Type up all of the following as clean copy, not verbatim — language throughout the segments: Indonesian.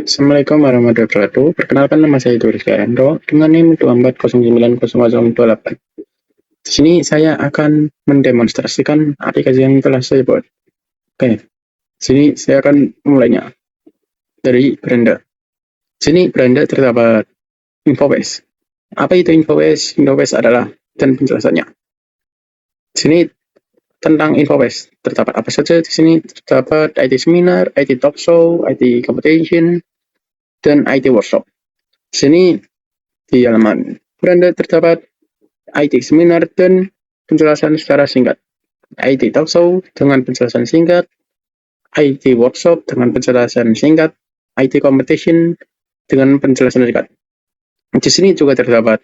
Assalamualaikum warahmatullahi wabarakatuh. Perkenalkan, nama saya Rizky Arianto dengan NIM 24090008. Di sini saya akan mendemonstrasikan aplikasi yang telah saya buat. Oke, di sini saya akan memulainya dari Brenda. Di sini Brenda terdapat InfoBase. Apa itu InfoBase? InfoBase adalah dan penjelasannya. Di sini tentang InfoBase terdapat apa saja. Di sini terdapat IT seminar, IT talk show, IT competition, dan IT workshop. Di sini di halaman Brenda terdapat IT seminar dan penjelasan secara singkat, IT talk show dengan penjelasan singkat, IT workshop dengan penjelasan singkat, IT competition dengan penjelasan singkat. Di sini juga terdapat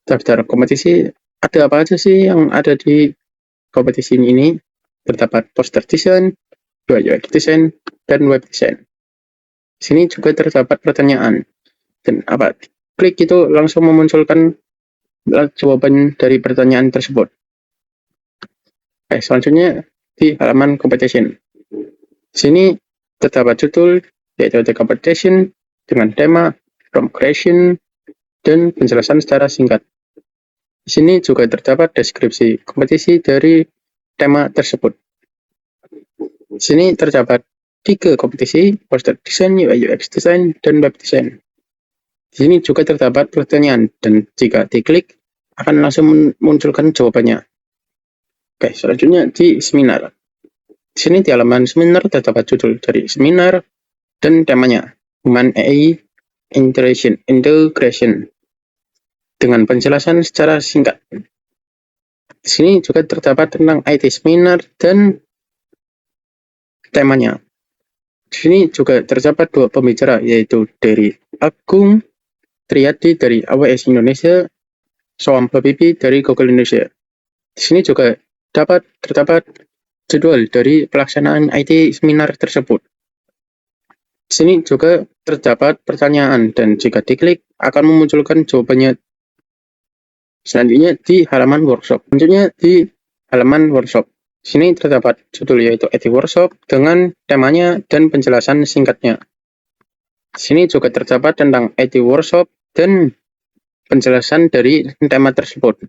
daftar kompetisi. Ada apa aja sih yang ada di kompetisi ini? Terdapat poster design, UI UX design, dan web design. Di sini juga terdapat pertanyaan. Dan apa? Klik itu langsung memunculkan jawaban dari pertanyaan tersebut. Selanjutnya di halaman competition. Di sini terdapat judul, yaitu The Competition, dengan tema, from creation, dan penjelasan secara singkat. Di sini juga terdapat deskripsi kompetisi dari tema tersebut. Di sini terdapat 3 kompetisi, poster design, UI UX design, dan web design. Di sini juga terdapat pertanyaan, dan jika diklik akan langsung memunculkan jawabannya. Oke, selanjutnya di seminar. Di sini di halaman seminar terdapat judul dari seminar dan temanya, Human AI Integration, dengan penjelasan secara singkat. Di sini juga terdapat tentang IT seminar dan temanya. Di sini juga terdapat 2 pembicara, yaitu dari Agung Triadi dari AWS Indonesia, Soam Habibie dari Google Indonesia. Di sini juga terdapat jadwal dari pelaksanaan IT seminar tersebut. Di sini juga terdapat pertanyaan, dan jika diklik akan memunculkan jawabannya. Selanjutnya di halaman workshop. Selanjutnya di halaman workshop. Di sini terdapat judul, yaitu IT workshop dengan temanya dan penjelasan singkatnya. Di sini juga terdapat tentang IT workshop dan penjelasan dari tema tersebut.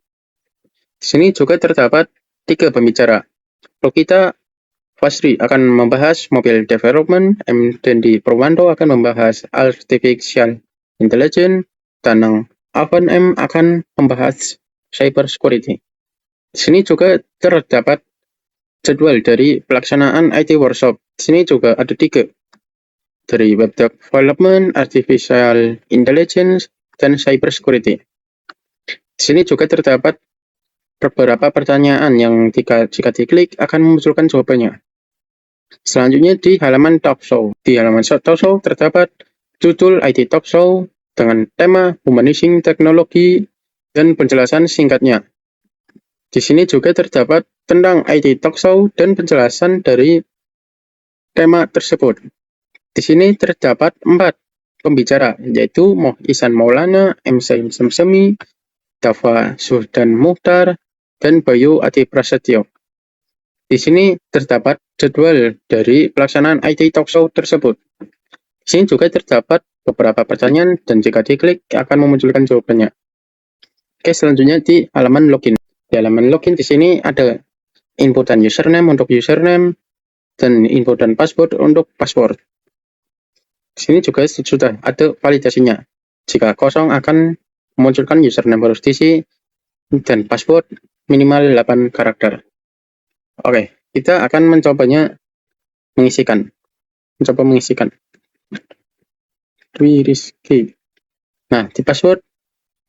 Di sini juga terdapat 3 pembicara. Lokita Fasri akan membahas mobile development, M. Dendi Purwanto akan membahas artificial intelligence, dan Avan M akan membahas cyber security. Di sini juga terdapat jadwal dari pelaksanaan IT workshop. Di sini juga ada 3, dari web development, artificial intelligence, dan cyber security. Di sini juga terdapat beberapa pertanyaan yang jika diklik akan memunculkan jawabannya. Selanjutnya di halaman talk show. Di halaman talk show terdapat judul IT talk show dengan tema Humanizing Teknologi dan penjelasan singkatnya. Di sini juga terdapat tentang IT talk show dan penjelasan dari tema tersebut. Di sini terdapat 4 pembicara, yaitu Moh Ihsan Maulana, M. Saim Samsemi, Dafa Suhdan Muhtar, dan Bayu Adi Prasetyo. Di sini terdapat jadwal dari pelaksanaan IT talk show tersebut. Di sini juga terdapat beberapa pertanyaan, dan jika diklik akan memunculkan jawabannya. Oke, selanjutnya di halaman login. Di halaman login di sini ada input dan username untuk username, dan input dan password untuk password. Di sini juga sudah ada validasinya. Jika kosong akan memunculkan username harus diisi dan password minimal 8 karakter. Oke, kita akan mencoba mengisikan. Dwi Rizky. Nah, di password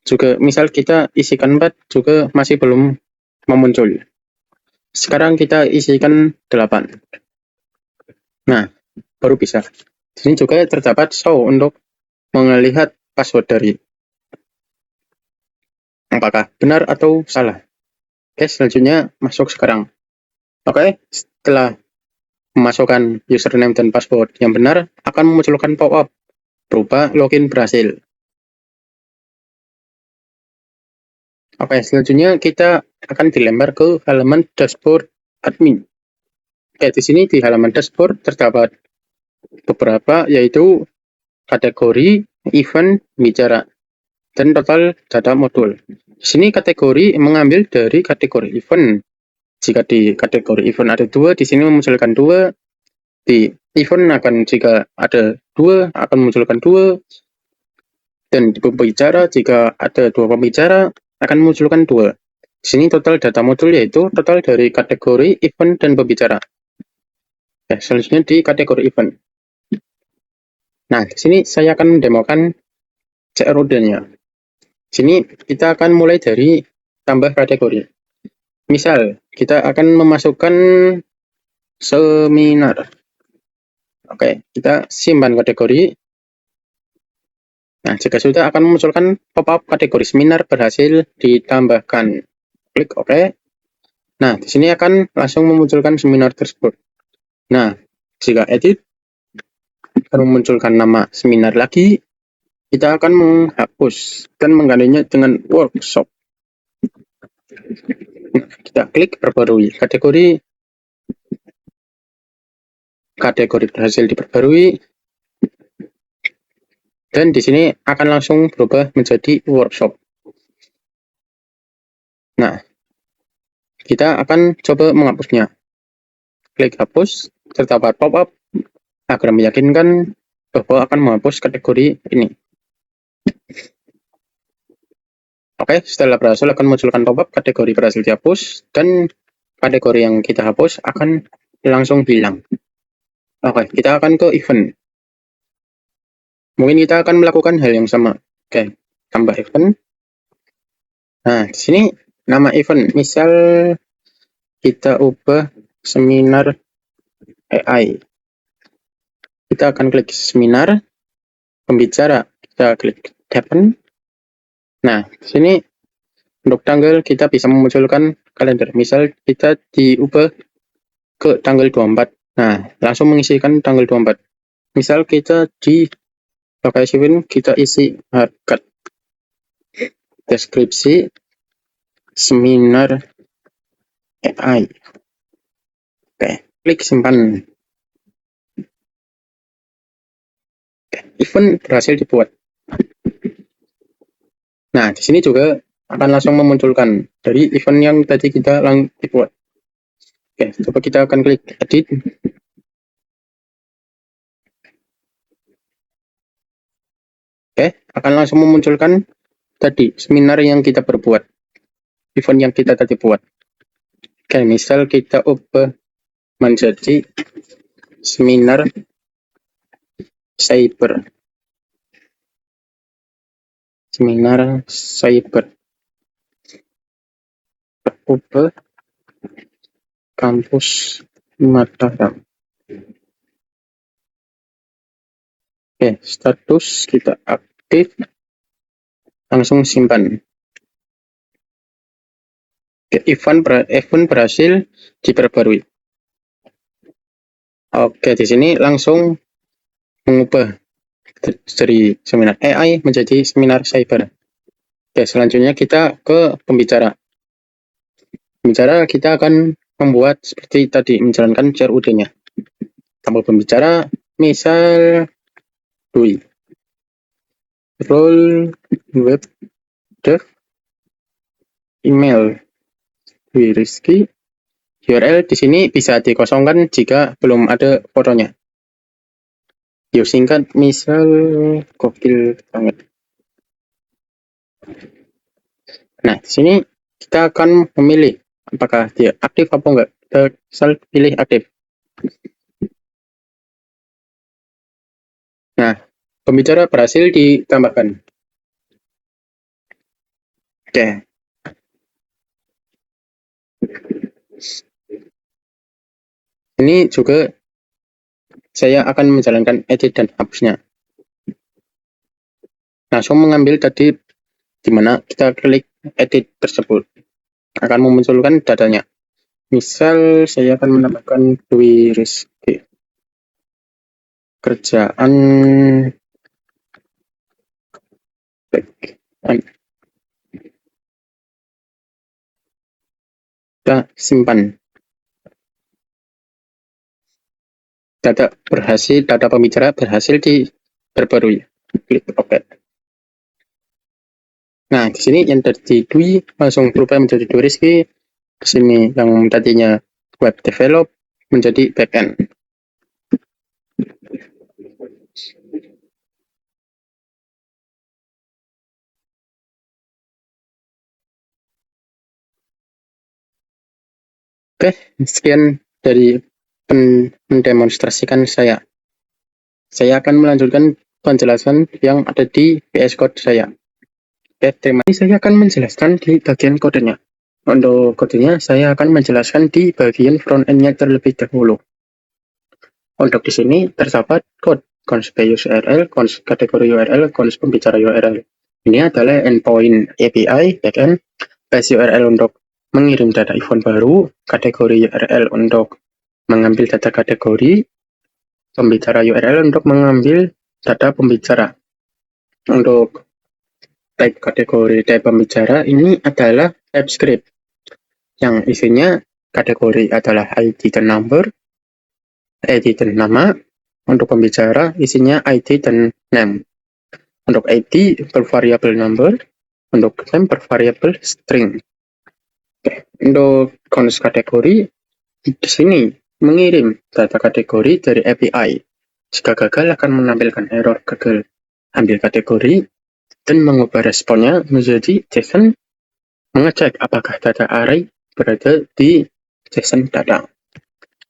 juga misal kita isikan 4 juga masih belum memuncul. Sekarang kita isikan 8. Nah, baru bisa. Di sini juga terdapat show untuk melihat password dari apakah benar atau salah. Oke, selanjutnya masuk sekarang. Oke, setelah memasukkan username dan password yang benar, akan memunculkan pop-up berupa login berhasil. Oke, selanjutnya kita akan dilempar ke halaman dashboard admin. Oke, di sini di halaman dashboard terdapat beberapa, yaitu kategori, event, bicara, dan total data modul. Di sini kategori mengambil dari kategori event. Jika di kategori event ada 2, di sini memunculkan 2. Di event jika ada 2, akan memunculkan 2. Dan di pembicara, jika ada 2 pembicara, akan memunculkan 2. Di sini total data modul yaitu total dari kategori event dan pembicara. Selanjutnya di kategori event. Nah, di sini saya akan mendemokan CRUD-nya. Di sini kita akan mulai dari tambah kategori. Misal, kita akan memasukkan seminar. Oke, kita simpan kategori. Nah, jika sudah akan memunculkan pop-up kategori seminar berhasil ditambahkan. Klik OK. Nah, di sini akan langsung memunculkan seminar tersebut. Nah, jika edit, akan memunculkan nama seminar lagi. Kita akan menghapus dan menggantinya dengan workshop. Kita klik perbarui kategori. Kategori berhasil diperbarui. Dan di sini akan langsung berubah menjadi workshop. Nah, kita akan coba menghapusnya. Klik hapus, terdapat pop-up agar meyakinkan bahwa akan menghapus kategori ini. Oke, setelah berhasil akan munculkan pop-up kategori berhasil dihapus dan kategori yang kita hapus akan langsung hilang. Oke, kita akan ke event. Mungkin kita akan melakukan hal yang sama. Oke, tambah event. Nah, di sini nama event, misal kita ubah seminar AI. Kita akan klik seminar, pembicara, kita klik happen. Nah, di sini untuk tanggal kita bisa memunculkan kalender. Misal kita diubah ke tanggal 24. Nah, langsung mengisikan tanggal 24. Misal kita di lokasi event, kita isi harga, deskripsi, seminar AI. Oke, klik simpan. Event berhasil dibuat. Nah, di sini juga akan langsung memunculkan dari event yang tadi kita dibuat. Oke, coba kita akan klik edit. Oke, akan langsung memunculkan tadi seminar yang kita perbuat, event yang kita tadi buat. Oke, misal kita ubah menjadi seminar cyber. Seminar cyber. Ubah kampus Mataram. Oke, status kita aktif. Langsung simpan. Oke, event berhasil diperbarui. Oke, di sini langsung mengubah dari seminar AI menjadi seminar cyber. Oke, selanjutnya kita ke pembicara. Pembicara kita akan membuat seperti tadi, menjalankan CRUD-nya. Tambah pembicara, misal Dwi. Role web dev, email Dwi Rizky. URL di sini bisa dikosongkan jika belum ada fotonya. Yuk singkat, misal gokil banget. Nah, di sini kita akan memilih apakah dia aktif atau enggak. Kita misal pilih aktif. Nah, pembicara berhasil ditambahkan. Oke. Ini juga saya akan menjalankan edit dan hapusnya. Langsung mengambil tadi di mana kita klik edit tersebut. Akan memunculkan datanya. Misal saya akan menambahkan Dwi Rizky. Kerjaan kita simpan. Data pembicara berhasil diperbarui. klik OK. Nah, di sini yang tadi Dwi langsung berubah menjadi Dwi Rizky. Di sini yang tadinya web develop menjadi backend. Oke, sekian dari mendemonstrasikan saya. Saya akan melanjutkan penjelasan yang ada di VS Code saya. Oke, terima kasih. Saya akan menjelaskan di bagian kodenya. Untuk kodenya, saya akan menjelaskan di bagian front-end-nya terlebih dahulu. Untuk di sini terdapat code cons base URL, cons kategori URL, cons pembicara URL. Ini adalah endpoint API backend, base URL untuk mengirim data event baru, kategori URL untuk mengambil data kategori, pembicara URL untuk mengambil data pembicara. Untuk type kategori type pembicara ini adalah TypeScript yang isinya kategori adalah ID dan number, ID dan nama. Untuk pembicara isinya ID dan name. Untuk ID bervariabel number, untuk name bervariabel string. Oke, untuk cons kategori di sini mengirim data kategori dari API. Jika gagal akan menampilkan error gagal ambil kategori dan mengubah responnya menjadi JSON, mengecek apakah data array berada di JSON data.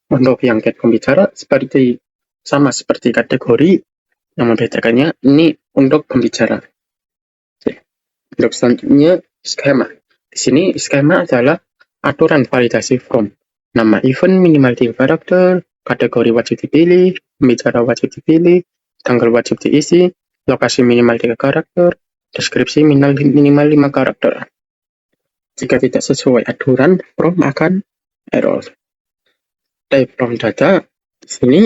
Untuk yang get pembicara sama seperti kategori, yang membedakannya ini untuk pembicara. Untuk selanjutnya skema. Di sini skema adalah aturan validasi from. Nama event minimal 3 karakter, kategori wajib dipilih, pembicara wajib dipilih, tanggal wajib diisi, lokasi minimal 3 karakter, deskripsi minimal 5 karakter. Jika tidak sesuai aturan, from akan error. Type from data di sini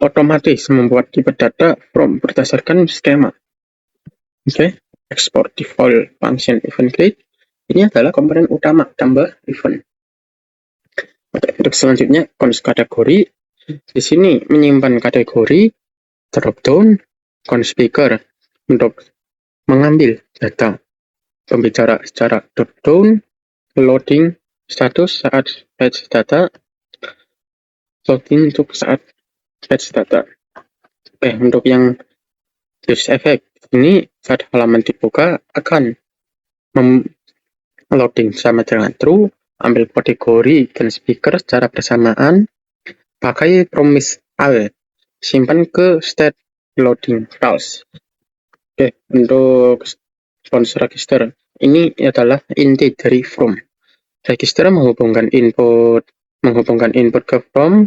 otomatis membuat tipe data from berdasarkan skema. Oke, export default function event create. Ini adalah komponen utama tambah event. Oke, untuk selanjutnya cons kategori. Di sini menyimpan kategori dropdown cons speaker untuk mengambil data pembicara secara dropdown, loading status saat fetch data, login untuk saat fetch data. Oke, untuk yang use effect ini saat halaman dibuka akan loading sama dengan true, ambil kategori dan speaker secara bersamaan, pakai promise all, simpan ke state loading false. Oke, untuk response register ini adalah inti dari from. Register menghubungkan input ke from,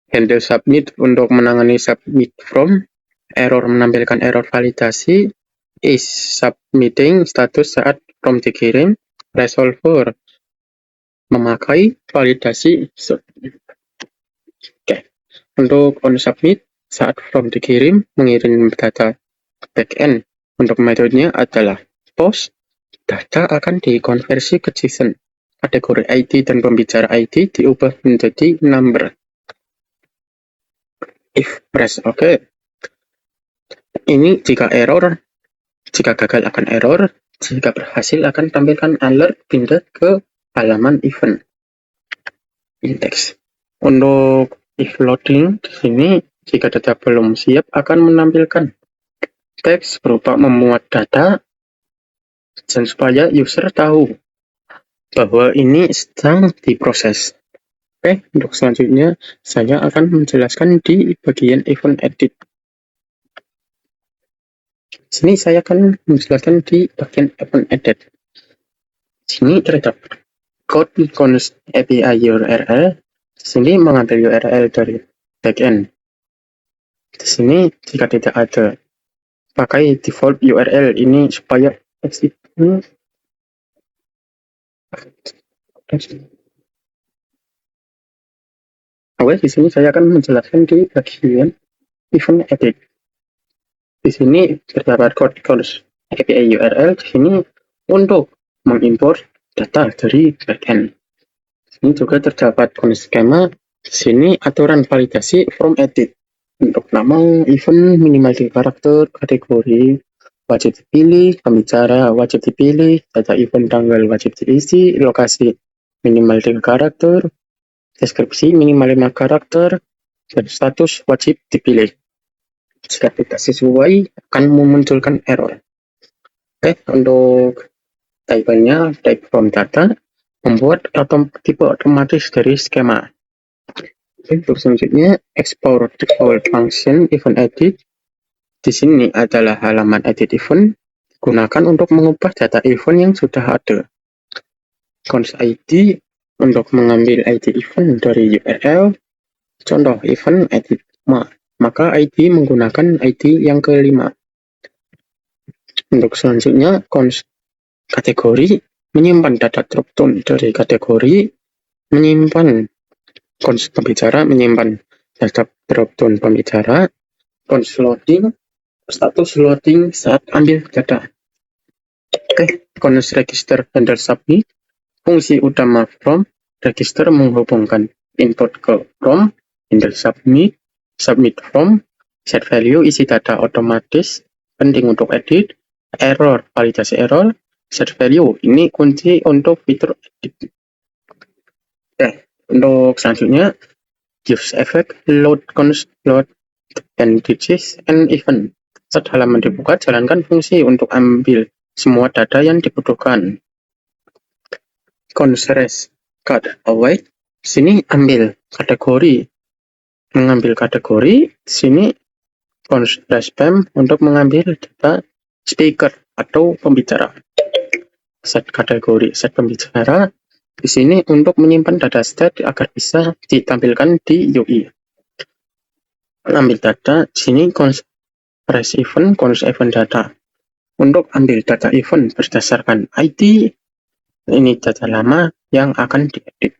handle submit untuk menangani submit from, error menampilkan error validasi, is submitting status saat from dikirim, resolver memakai validasi submit. Oke, untuk on submit saat from dikirim mengirim data ke backend. Untuk metodenya adalah post, data akan dikonversi ke JSON. Kategori ID dan pembicara ID diubah menjadi number. If press OK. Ini jika gagal akan error, jika berhasil akan tampilkan alert pindah ke halaman event index. Untuk if loading di sini jika data belum siap akan menampilkan teks berupa memuat data dan supaya user tahu bahwa ini sedang diproses. Oke, untuk selanjutnya saya akan menjelaskan di bagian event edit. Sini saya akan menjelaskan di bagian event edit. Sini terdapat code cons API URL. Sini mengambil URL dari backend. Di sini jika tidak ada, pakai default URL ini supaya exit. Oke, di sini saya akan menjelaskan di bagian event edit. Di sini terdapat code cons API URL. Di sini untuk mengimport data dari backend. Di sini juga terdapat cons schema. Di sini aturan validasi from edit. Untuk nama event minimal 3 karakter, kategori wajib dipilih, pembicara wajib dipilih, data event tanggal wajib diisi, lokasi minimal 3 karakter, deskripsi minimal 5 karakter, dan status wajib dipilih. Jika tidak sesuai, akan memunculkan error. Oke, untuk type-nya, type from data, membuat tipe otomatis dari skema. Oke, untuk selanjutnya, export default function event edit. Di sini adalah halaman edit event, digunakan untuk mengubah data event yang sudah ada. Const ID untuk mengambil ID event dari URL, contoh event edit, maka ID menggunakan ID yang kelima. Untuk selanjutnya, const kategori menyimpan data dropdown dari kategori, menyimpan const pembicara, menyimpan data dropdown pembicara, const loading, status loading saat ambil data. Oke, const register handle submit, fungsi utama from register menghubungkan input ke from, handle submit, submit from, set value isi data otomatis, penting untuk edit, error validasi error, set value ini kunci untuk fitur edit. Oke, untuk selanjutnya use effect load const load and digits and event. Saat halaman dibuka, jalankan fungsi untuk ambil semua data yang dibutuhkan. Const res cut away, sini ambil kategori, mengambil kategori, sini const spam untuk mengambil data speaker atau pembicara. Set kategori, set pembicara, di sini untuk menyimpan data state agar bisa ditampilkan di UI. Ambil data, sini const press event, const event data. Untuk ambil data event berdasarkan ID, ini data lama yang akan diedit.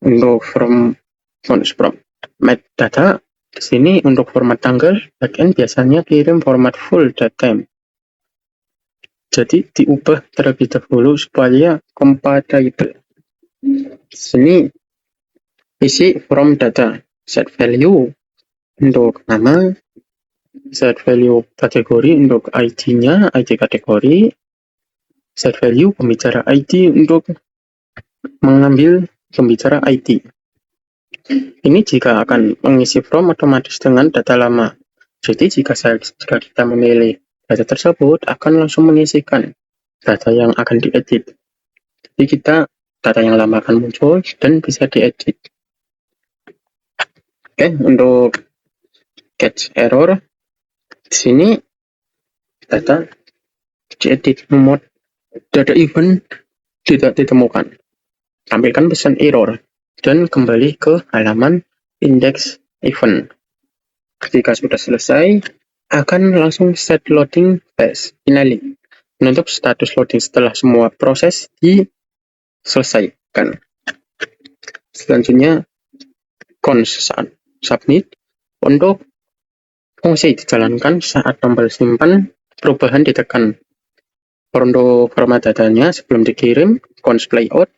Untuk from const from metadata, di sini untuk format tanggal, backend biasanya kirim format full datetime. Jadi diubah terlebih dahulu supaya compatible. Di sini isi from data, set value untuk nama, set value kategori untuk ID-nya, ID kategori, set value pembicara ID untuk mengambil pembicara ID. Ini jika akan mengisi from otomatis dengan data lama. Jadi jika kita memilih data tersebut, akan langsung mengisikan data yang akan diedit. Jadi data yang lama akan muncul dan bisa diedit. Oke, untuk catch error, di sini data diedit, membuat data event tidak ditemukan. Tampilkan pesan error dan kembali ke halaman index event. Ketika sudah selesai, akan langsung set loading phase finally, menutup status loading setelah semua proses diselesaikan. Selanjutnya, const submit untuk fungsi dijalankan saat tombol simpan perubahan ditekan. Untuk format datanya sebelum dikirim, const playout,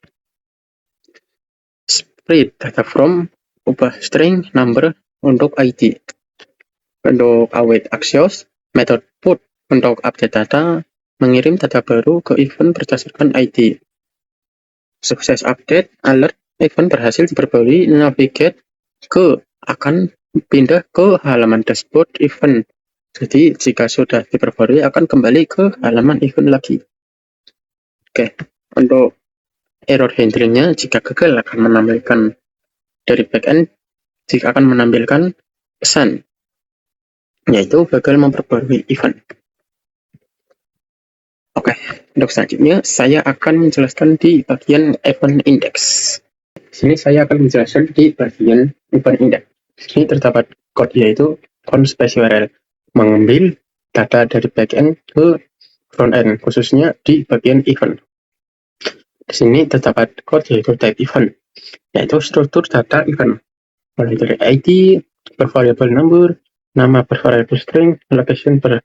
split data from, ubah string number untuk ID. Untuk await axios, method put untuk update data, mengirim data baru ke event berdasarkan ID. Sukses update, alert, event berhasil diperbarui, navigate akan pindah ke halaman dashboard event. Jadi jika sudah diperbarui akan kembali ke halaman event lagi. Oke, untuk error handlingnya, jika gagal akan menampilkan dari backend, jika akan menampilkan pesan, yaitu gagal memperbarui event. Oke, untuk selanjutnya saya akan menjelaskan di bagian event index. Di sini saya akan menjelaskan di bagian event index. Di sini terdapat code, yaitu const URL, mengambil data dari backend ke frontend, khususnya di bagian event. Di sini terdapat code, yaitu type event, yaitu struktur data event, mulai dari ID per variable number, nama per variable string, location per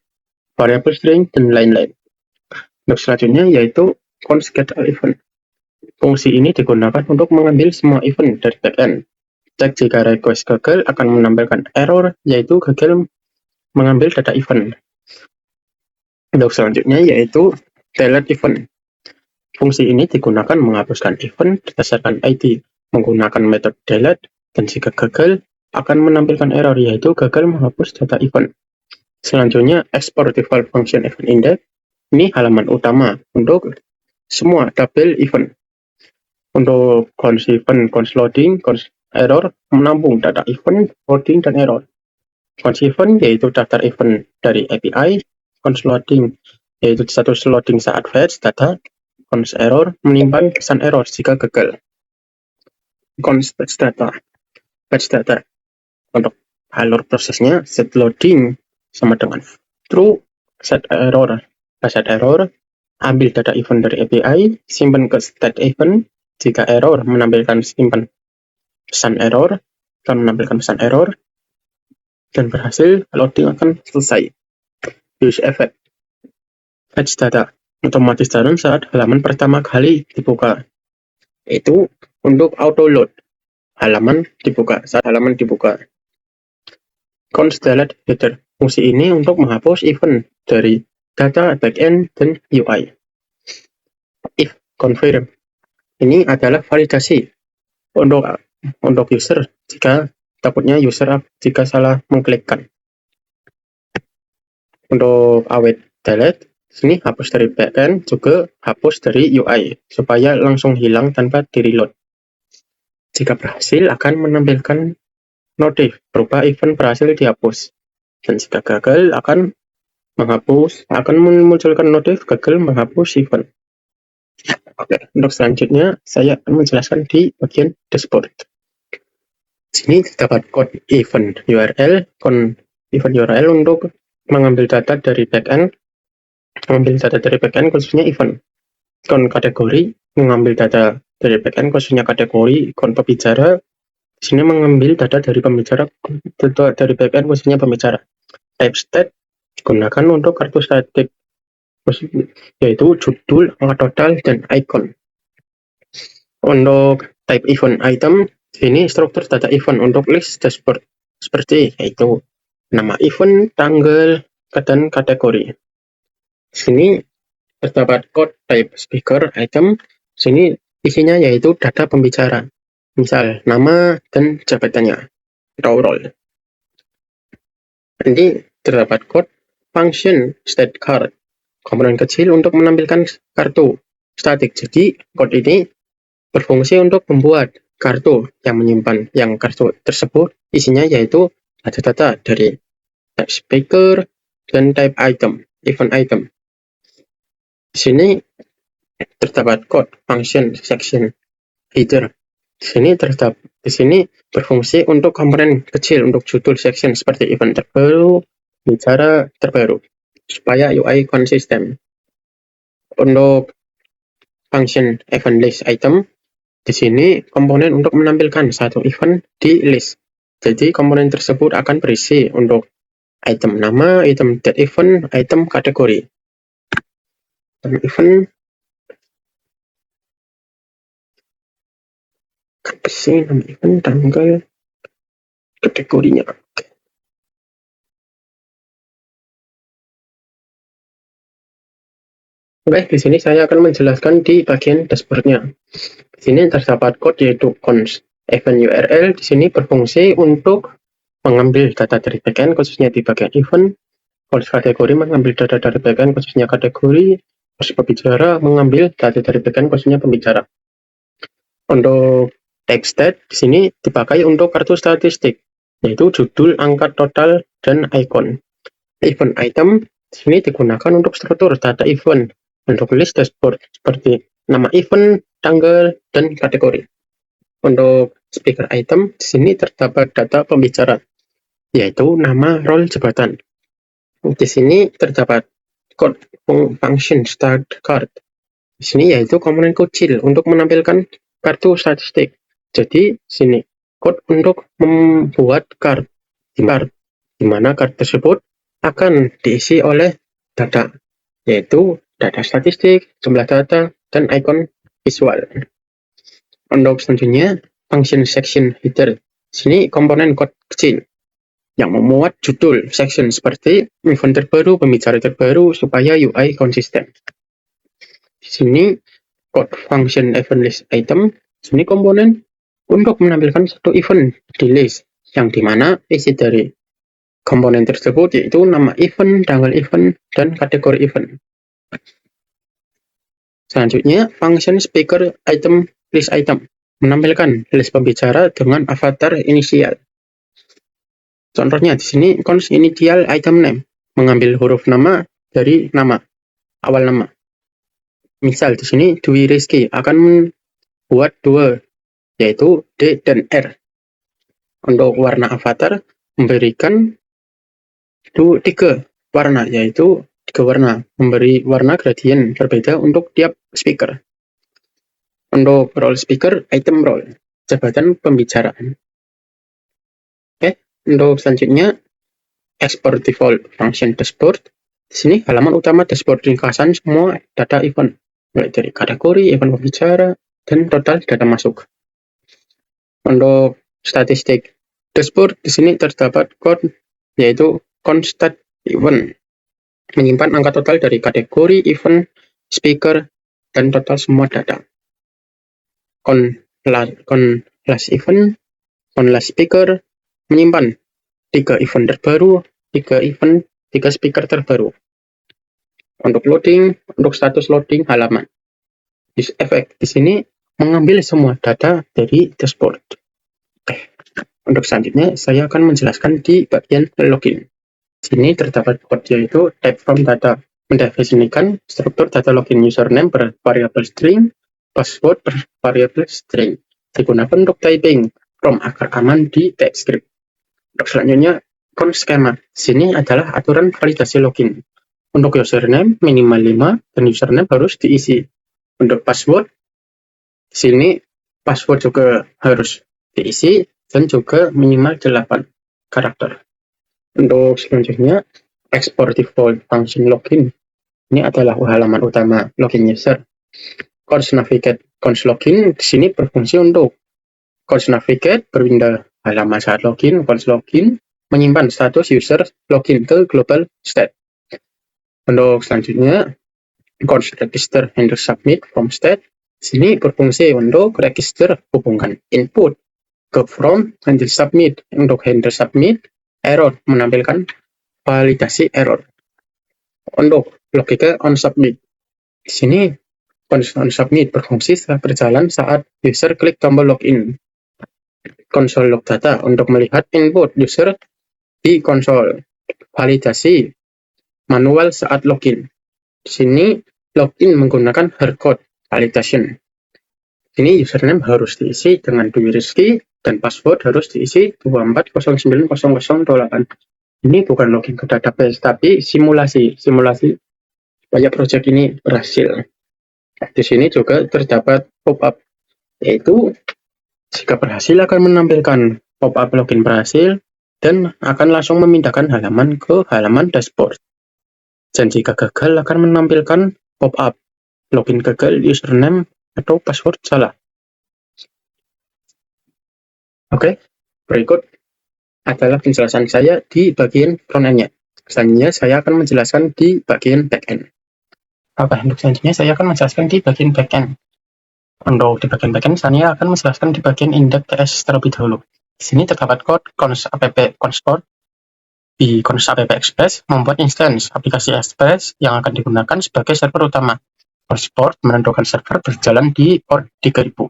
variable string, dan lain-lain. Untuk selanjutnya yaitu const get all event. Fungsi ini digunakan untuk mengambil semua event dari backend. Cek jika request gagal akan menampilkan error, yaitu gagal mengambil data event. Untuk selanjutnya yaitu delete event. Fungsi ini digunakan menghapuskan event berdasarkan ID menggunakan metode delete, dan jika gagal akan menampilkan error yaitu gagal menghapus data event. Selanjutnya export default function event index. Ini halaman utama untuk semua tabel event. Untuk const event, const loading, const error menampung data event, loading, dan error. Const event yaitu daftar event dari API, const loading yaitu status loading saat fetch data, const error menyimpan pesan error jika gagal. Const fetch data untuk alur prosesnya set loading sama dengan true, set error ambil data event dari API, simpan ke state event. Jika error menampilkan simpan pesan error, akan menampilkan pesan error, dan berhasil loading akan selesai. Use effect fetch data otomatis jalan saat halaman pertama kali dibuka. Itu untuk auto load saat halaman dibuka. Const delete header. Fungsi ini untuk menghapus event dari data backend dan UI. If confirm. Ini adalah validasi untuk user jika takutnya user jika salah mengklikkan. Untuk await delete, sini hapus dari backend, juga hapus dari UI supaya langsung hilang tanpa di reload. Jika berhasil akan menampilkan notif berupa event berhasil dihapus, dan jika gagal akan memunculkan notif gagal menghapus event. Oke, untuk selanjutnya saya akan menjelaskan di bagian dashboard. Sini terdapat kode event URL untuk mengambil data dari backend, khususnya event. Kategori mengambil data dari backend khususnya kategori. Pembicara sini mengambil data dari pembicara dari backend khususnya pembicara. Type state digunakan untuk kartu statik yaitu judul, angka total, dan icon. Untuk type event item, ini struktur data event untuk list dashboard seperti yaitu nama event, tanggal, dan kategori. Sini terdapat code type speaker item. Sini isinya yaitu data pembicara, misal nama dan jabatannya atau role. Nanti terdapat code function state card, komponen kecil untuk menampilkan kartu statik. Jadi code ini berfungsi untuk membuat kartu yang kartu tersebut isinya yaitu data-data dari type speaker dan type item, event item. Di sini terdapat code function section header. Di sini berfungsi untuk komponen kecil untuk judul section seperti event terbaru, bicara terbaru, supaya UI konsisten. Untuk function event list item, di sini komponen untuk menampilkan satu event di list. Jadi komponen tersebut akan berisi untuk item nama, item date event, item kategori. Item event berisi nama event, tanggal, kategorinya. Oke, di sini saya akan menjelaskan di bagian dashboardnya. Di sini terdapat code yaitu const event URL. Di sini berfungsi untuk mengambil data dari backend khususnya di bagian event. Const kategori mengambil data dari backend khususnya kategori. Const pembicara mengambil data dari backend khususnya pembicara. Untuk type state di sini dipakai untuk kartu statistik yaitu judul, angka total, dan icon. Event item di sini digunakan untuk struktur data event untuk list dashboard seperti nama event, tanggal, dan kategori. Untuk speaker item di sini terdapat data pembicara yaitu nama, role, jabatan. Di sini terdapat code function start card. Di sini yaitu komponen kecil untuk menampilkan kartu statistik. Jadi sini code untuk membuat card di mana card tersebut akan diisi oleh data yaitu data statistik, jumlah data, dan icon visual. Untuk selanjutnya function section header. Sini komponen code kecil yang memuat judul section seperti event terbaru, pembicara terbaru, supaya UI konsisten. Di sini code function event list item, sini komponen untuk menampilkan satu event di list, yang dimana isi dari komponen tersebut yaitu nama event, tanggal event, dan kategori event. Selanjutnya, function speaker item list item menampilkan list pembicara dengan avatar inisial. Contohnya di sini cons initial item name mengambil huruf nama dari nama awal nama. Misal di sini Dwi Rizky akan membuat dua, yaitu D dan R. Untuk warna avatar memberikan tiga warna, yaitu tiga warna, memberi warna gradien berbeda untuk tiap speaker. Untuk role speaker, item role, jabatan pembicaraan. Oke, untuk selanjutnya export default function dashboard. Di sini halaman utama dashboard ringkasan semua data event, mulai dari kategori, event pembicara, dan total data masuk. Untuk statistik dashboard, di sini terdapat code yaitu constat event, menyimpan angka total dari kategori, event, speaker, dan total semua data. Last event, last speaker, menyimpan 3 event terbaru, 3 event, 3 speaker terbaru. Untuk loading, untuk status loading halaman. Use effect di sini mengambil semua data dari dashboard. Oke. Untuk selanjutnya, saya akan menjelaskan di bagian login. Sini terdapat code yaitu type from data, mendefinisikan struktur data login username bervariabel string, password bervariabel string, digunakan untuk typing from agar aman di TypeScript. Untuk selanjutnya, const schema. Sini adalah aturan validasi login. Untuk username minimal 5 dan username harus diisi. Untuk password, sini password juga harus diisi dan juga minimal 8 karakter. Untuk selanjutnya, export default function login. Ini adalah halaman utama login user. Const navigate const login di sini berfungsi untuk const navigate berpindah halaman saat login. Const login menyimpan status user login ke global state. Untuk selanjutnya, const register handle submit from state. Sini berfungsi untuk register hubungkan input ke from handle submit. Untuk handle submit, error menampilkan validasi error. Untuk logika on submit, di sini on submit berfungsi setelah berjalan saat user klik tombol login. Konsol log data untuk melihat input user di konsol. Validasi manual saat login. Di sini login menggunakan hardcode validation. Ini username harus diisi dengan Dwi Rizky dan password harus diisi 24090008. Ini bukan login ke database, tapi simulasi supaya project ini berhasil. Di sini juga terdapat pop-up, yaitu jika berhasil akan menampilkan pop-up login berhasil dan akan langsung memindahkan halaman ke halaman dashboard. Dan jika gagal akan menampilkan pop-up login gagal, username atau password salah. Oke, berikut adalah penjelasan saya di bagian front-end-nya. Selanjutnya saya akan menjelaskan di bagian back-end. Untuk selanjutnya saya akan menjelaskan di bagian back-end. Untuk di bagian back-end saya akan menjelaskan di bagian index.ts terlebih dahulu. Di sini terdapat code const app constport. Di const app express membuat instance aplikasi express yang akan digunakan sebagai server utama. Constport menentukan server berjalan di port 3000.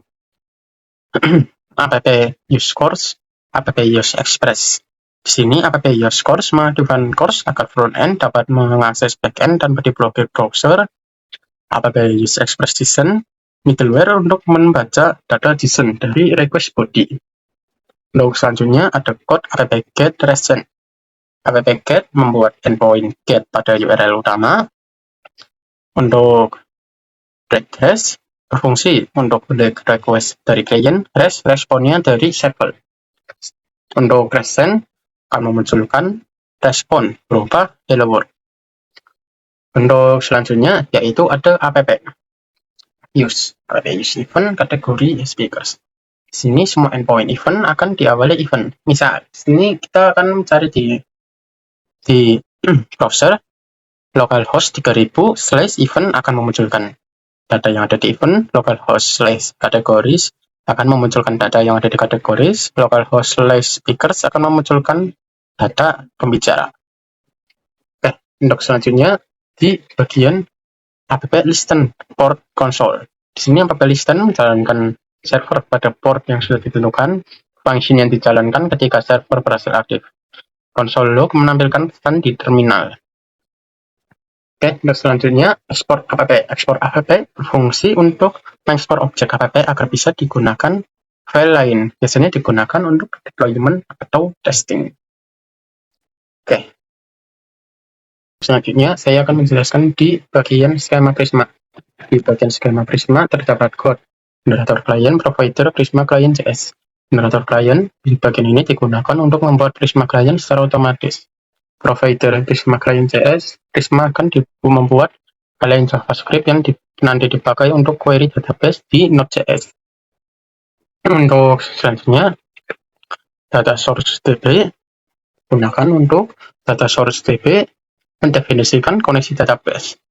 app use course, app use express. Di sini app use course mengaktifkan course agar front-end dapat mengakses back-end tanpa diblokir browser. App use express JSON middleware untuk membaca data JSON dari request body. Untuk selanjutnya ada code app get recent. App get membuat endpoint get pada URL utama. Untuk request berfungsi untuk request dari client, responnya dari server. Untuk recent akan memunculkan respon berupa hello world. Untuk selanjutnya yaitu ada app use event kategori speakers. Sini semua endpoint event akan diawali event. Misal, sini kita akan mencari di browser localhost 3000/event akan memunculkan data yang ada di event, localhost/categories akan memunculkan data yang ada di categories, localhost/speakers akan memunculkan data pembicara. Oke, untuk selanjutnya di bagian app listen port console. Di sini app listen menjalankan server pada port yang sudah ditentukan, function yang dijalankan ketika server berhasil aktif. Console log menampilkan pesan di terminal. Oke, untuk selanjutnya export app. Export app berfungsi untuk mengekspor objek app agar bisa digunakan file lain. Biasanya digunakan untuk deployment atau testing. Oke. Selanjutnya saya akan menjelaskan di bagian skema Prisma. Di bagian skema Prisma terdapat code generator client provider Prisma client CS. Generator client di bagian ini digunakan untuk membuat Prisma client secara otomatis. Provider Prisma client CS, Prisma akan membuat client JavaScript yang nanti dipakai untuk query database di Node.js. Untuk selanjutnya, data source DB gunakan untuk data source DB mendefinisikan koneksi database.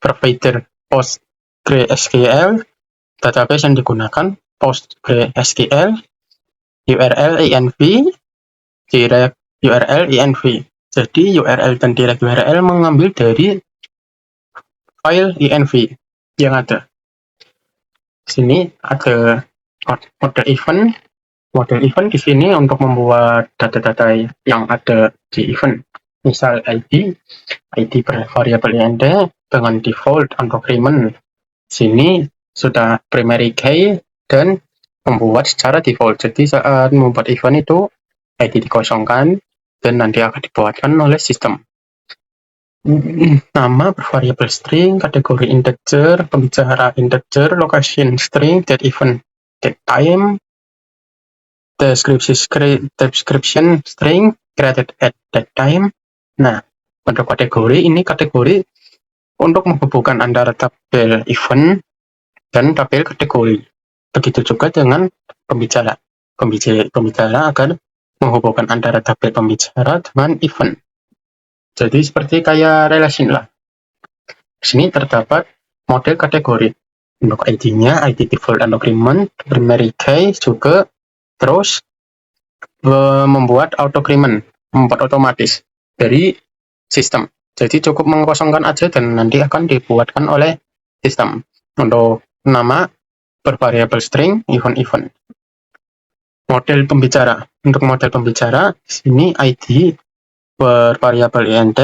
Provider PostgreSQL, database yang digunakan PostgreSQL, URL env, direct URL env. Jadi URL dan direct URL mengambil dari file env yang ada. Sini ada model event. Model event di sini untuk membuat data-data yang ada di event. Misal ID bervariabel int dengan default increment. Sini sudah primary key dan membuat secara default. Jadi saat membuat event itu ID dikosongkan dan nanti akan dibuatkan oleh sistem. Nama bervariabel string, kategori integer, pembicara integer, location string, date event, date time, description string, created at that time. Nah, untuk kategori ini kategori untuk menghubungkan antara tabel event dan tabel kategori. Begitu juga dengan pembicara. Pembicara akan menghubungkan antara tabel pembicara dengan event. Jadi seperti kayak relation lah. Di sini terdapat model kategori. Untuk ID-nya, ID default increment, primary key juga, terus membuat autocrement, membuat otomatis dari sistem. Jadi cukup mengosongkan aja dan nanti akan dibuatkan oleh sistem. Untuk nama bervariabel string, event. Model pembicara. Untuk model pembicara, di sini ID bervariabel int,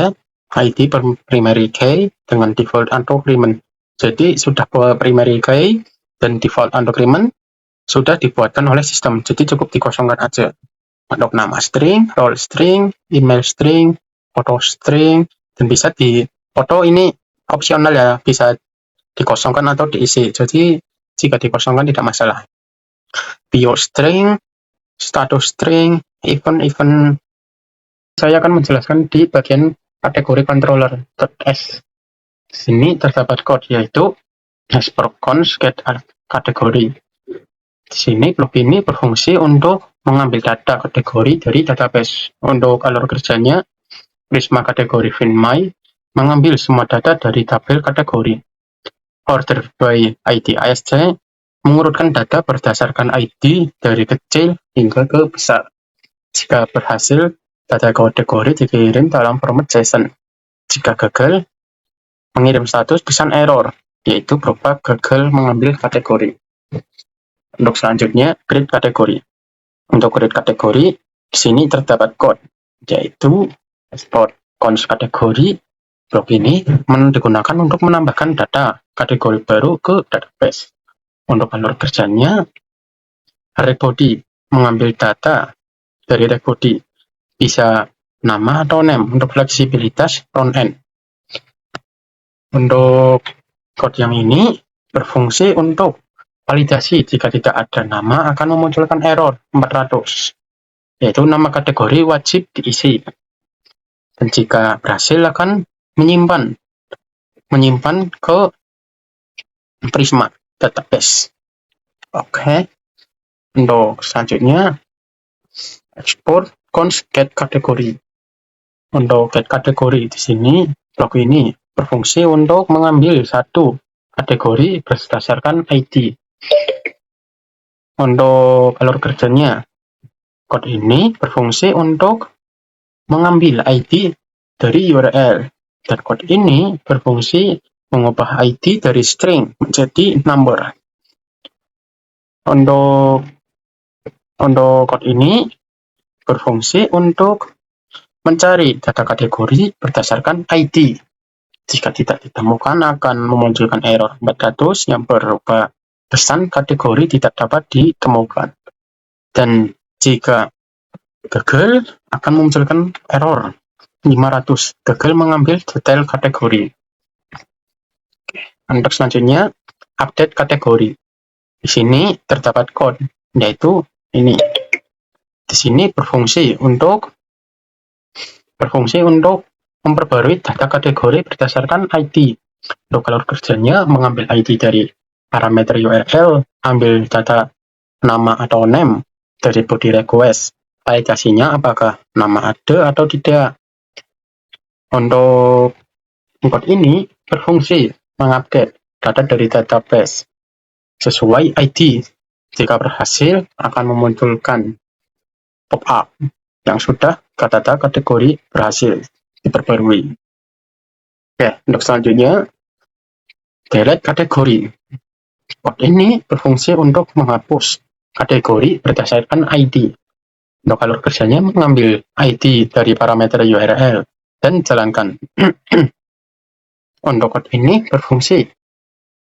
ID primary key dengan default autocrement. Jadi sudah primary key dan default autocrement sudah dibuatkan oleh sistem. Jadi cukup dikosongkan aja. Untuk nama string, role string, email string, foto string, dan bisa foto ini opsional ya, bisa dikosongkan atau diisi. Jadi jika dikosongkan tidak masalah. Bio string, status string, event. Saya akan menjelaskan di bagian kategori controller.s. Di sini terdapat code yaitu export-const get kategori. Di sini blok ini berfungsi untuk mengambil data kategori dari database. Untuk alur kerjanya, Prisma kategori find_my mengambil semua data dari tabel kategori. Order by ID ASC mengurutkan data berdasarkan ID dari kecil hingga ke besar. Jika berhasil, data kategori dikirim dalam format JSON. Jika gagal, mengirim status pesan error, yaitu berupa gagal mengambil kategori. Untuk selanjutnya, create kategori. Untuk create kategori, di sini terdapat code, yaitu export const kategori. Blok ini digunakan untuk menambahkan data kategori baru ke database. Untuk alur kerjanya, array body mengambil data dari array body, bisa nama atau name untuk fleksibilitas front-end. Untuk code yang ini berfungsi untuk validasi. Jika tidak ada nama akan memunculkan error 400, yaitu nama kategori wajib diisi. Dan jika berhasil akan menyimpan ke Prisma database. Oke. Untuk selanjutnya, export cons get kategori. Untuk get kategori di sini, blok ini berfungsi untuk mengambil satu kategori berdasarkan ID. Untuk alur kerjanya, code ini berfungsi untuk mengambil ID dari URL, dan code ini berfungsi mengubah ID dari string menjadi number. Untuk code ini berfungsi untuk mencari data kategori berdasarkan ID. Jika tidak ditemukan, akan memunculkan error 400 yang berupa pesan kategori tidak dapat ditemukan. Dan jika gagal, akan memunculkan error 500, gagal mengambil detail kategori. Untuk selanjutnya, update kategori. Di sini terdapat code, yaitu ini. Di sini berfungsi untuk memperbarui data kategori berdasarkan ID. Untuk alur kerjanya, mengambil ID dari parameter URL, ambil data nama atau name dari body request. Validasinya apakah nama ada atau tidak. Untuk code ini berfungsi mengupdate data dari database sesuai ID. Jika berhasil, akan memunculkan pop-up yang sudah data kategori berhasil diperbarui. Oke, untuk selanjutnya, delete kategori. Code ini berfungsi untuk menghapus kategori berdasarkan ID. Untuk alur kerjanya, mengambil ID dari parameter URL dan jalankan. Untuk code ini berfungsi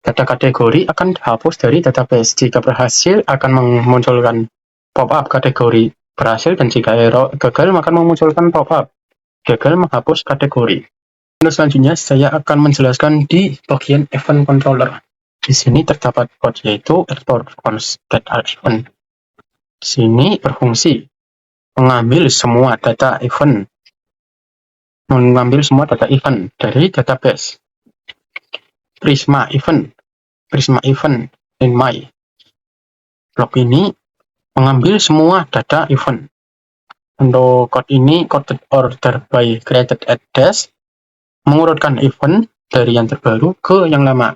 data kategori akan dihapus dari database. Jika berhasil, akan memunculkan pop-up kategori berhasil, dan jika error gagal, maka memunculkan pop-up gagal menghapus kategori. Untuk selanjutnya, saya akan menjelaskan di bagian event controller. Di sini terdapat code, yaitu export cons get event. Di sini berfungsi mengambil semua data event dari database. Prisma event in my. Blok ini mengambil semua data event. Untuk code ini, coded order by created at dash, mengurutkan event dari yang terbaru ke yang lama.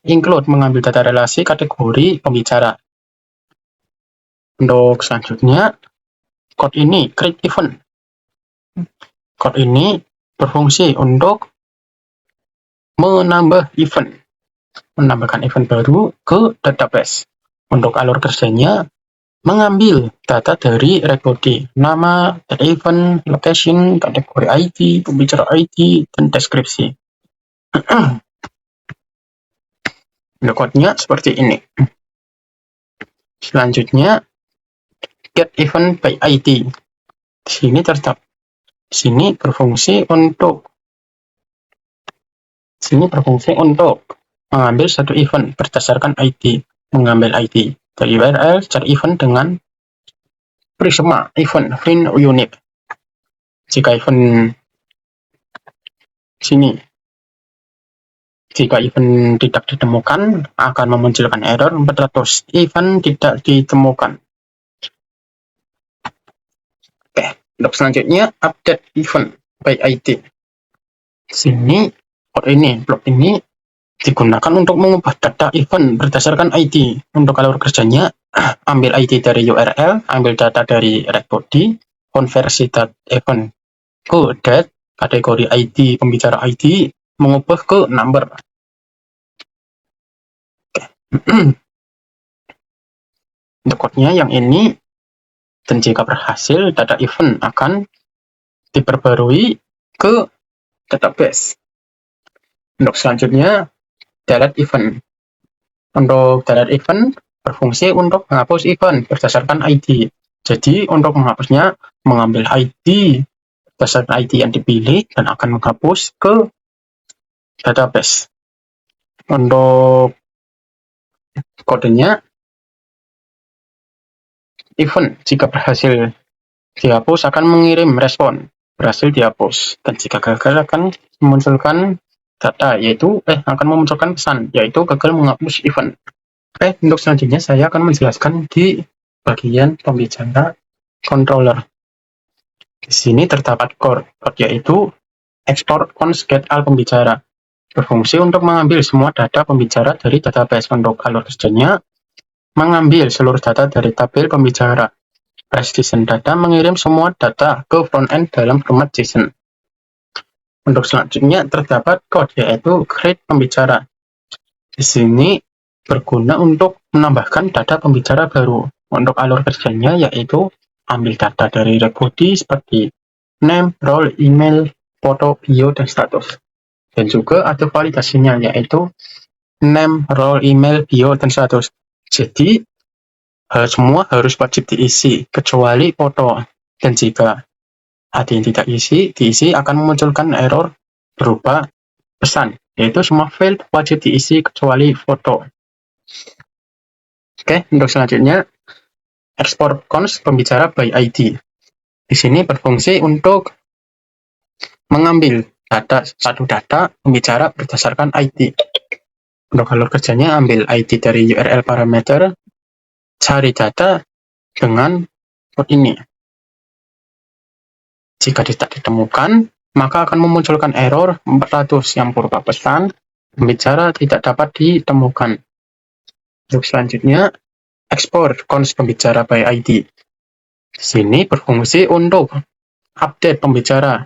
Include mengambil data relasi kategori pembicara. Untuk selanjutnya, code ini create event. Code ini berfungsi untuk menambahkan event baru ke database. Untuk alur kerjanya, mengambil data dari record nama, data event, location, kategori ID, pembicara ID, dan deskripsi. Code-nya seperti ini. Selanjutnya, get event by ID. Di sini berfungsi untuk mengambil satu event berdasarkan ID. Mengambil ID dari URL, cari event dengan Prisma event find unique. Jika event tidak ditemukan, akan memunculkan error 400. Event tidak ditemukan. Oke, untuk selanjutnya, update event by ID. Sini, blok ini digunakan untuk mengubah data event berdasarkan ID. Untuk alur kerjanya, ambil ID dari URL, ambil data dari record, konversi data event ke date, kategori ID, pembicara ID, mengubah ke number. Untuk code-nya yang ini, dan jika berhasil, data event akan diperbarui ke database. Untuk selanjutnya, delete event. Untuk delete event berfungsi untuk menghapus event berdasarkan ID. Jadi untuk menghapusnya, mengambil ID berdasarkan ID yang dipilih dan akan menghapus ke database. Untuk kodenya, event jika berhasil dihapus akan mengirim respon berhasil dihapus, dan jika gagal akan memunculkan data, akan memunculkan pesan, yaitu gagal menghapus event. Untuk selanjutnya saya akan menjelaskan di bagian pembicara controller. Di sini terdapat core, yaitu export cons get al pembicara. Berfungsi untuk mengambil semua data pembicara dari database. Untuk alur kerjanya, mengambil seluruh data dari tabel pembicara. Precision data mengirim semua data ke frontend dalam format JSON. Untuk selanjutnya terdapat code, yaitu create pembicara. Di sini berguna untuk menambahkan data pembicara baru. Untuk alur kerjanya yaitu ambil data dari record body seperti name, role, email, foto, bio, dan status. Dan juga ada validasinya yaitu name, role, email, bio, dan status. Jadi semua harus wajib diisi kecuali foto. Dan jika ada yang tidak diisi akan memunculkan error berupa pesan, yaitu semua file wajib diisi kecuali foto. Oke, untuk selanjutnya export cons pembicara by ID. Di sini berfungsi untuk mengambil satu data pembicara berdasarkan ID. Untuk alur kerjanya ambil ID dari URL parameter, cari data dengan code ini. Jika tidak ditemukan, maka akan memunculkan error 400 yang berupa pesan pembicara tidak dapat ditemukan. Untuk selanjutnya, export cons pembicara by ID. Di sini berfungsi untuk update pembicara.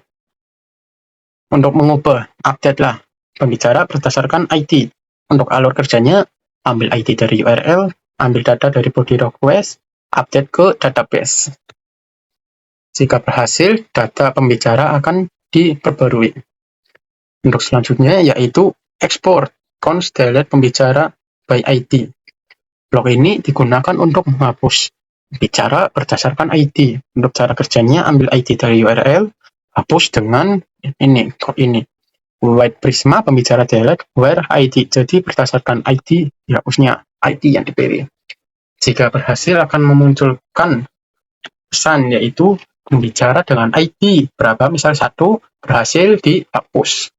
Untuk mengubah, update lah pembicara berdasarkan ID. Untuk alur kerjanya, ambil ID dari URL, ambil data dari body request, update ke database. Jika berhasil, data pembicara akan diperbarui. Untuk selanjutnya yaitu export cons delete pembicara by ID. Blok ini digunakan untuk menghapus bicara berdasarkan ID. Untuk cara kerjanya ambil ID dari URL, hapus dengan ini, code ini. White Prisma pembicara delete where ID. Jadi berdasarkan ID dihapusnya ID yang dipilih. Jika berhasil akan memunculkan pesan yaitu pembicara dengan ID berapa, misal 1, berhasil dihapus.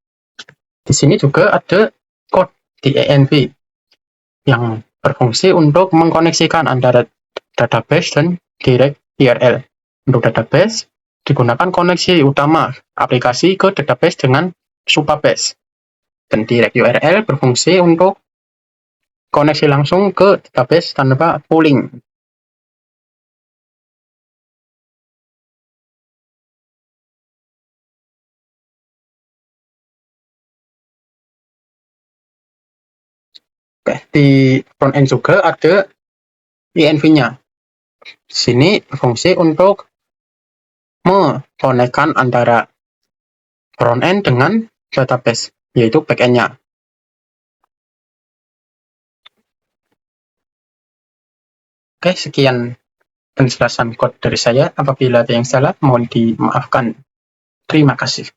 Di sini juga ada code di env yang berfungsi untuk mengkoneksikan antara database dan direct URL. Untuk database digunakan koneksi utama aplikasi ke database dengan Supabase. Dan direct URL berfungsi untuk koneksi langsung ke database tanpa pooling. Oke, di front-end juga ada env-nya. Di sini berfungsi untuk mengkonekkan antara front-end dengan database, yaitu back-end-nya. Oke, sekian penjelasan code dari saya. Apabila ada yang salah, mohon dimaafkan. Terima kasih.